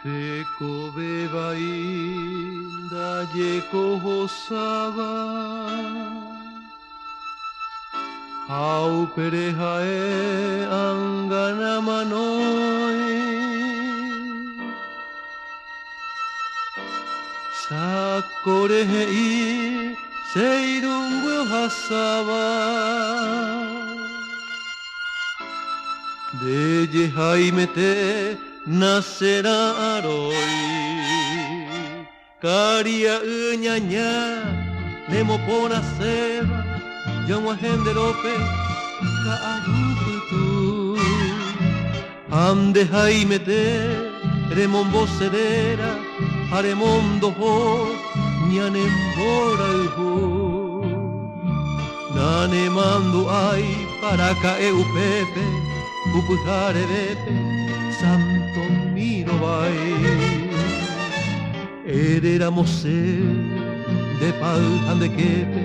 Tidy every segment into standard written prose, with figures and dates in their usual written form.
Te beba inda yeko hosaba Au perejae angana manoi Sakorehei seirungu hasaba De jaimete nacerá aroi Caria ñaña nemo pona seba Yomo agenderope ka aruputu Ande jaimete remombo sedera Haremondo ho ñanembora uhu Nane mando ai para caeu pepe Upujare bepe Santo miro vai Eréramos de paltan de quepe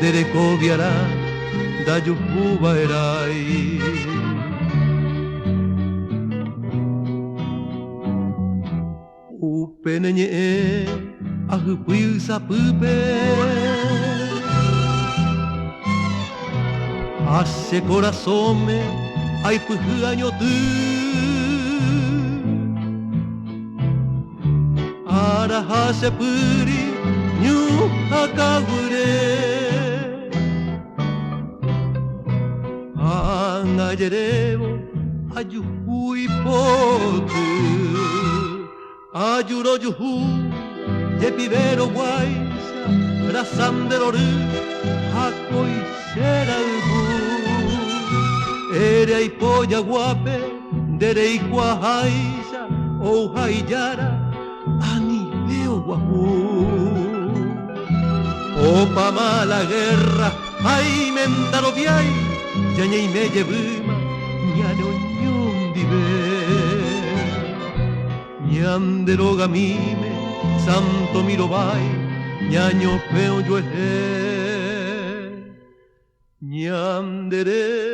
De recoviará da yujuba erai Upeneñe ajupuil sapupe Hace corazón me ai pujuaño tu Ara hase puri nyu akagure Angayerevo ayuhui potu Ayuro yuhu yepibero guaisa Rasanderoru hakoi serauhu Ere ai polla guape derei kuahaisa Ou haiyara ani veo guahu Opa mala guerra ai mentaro viai Yañei me llevuma ñano ñundive Ñanderoga mime santo mirobai Ñaño peo yo Ñandereko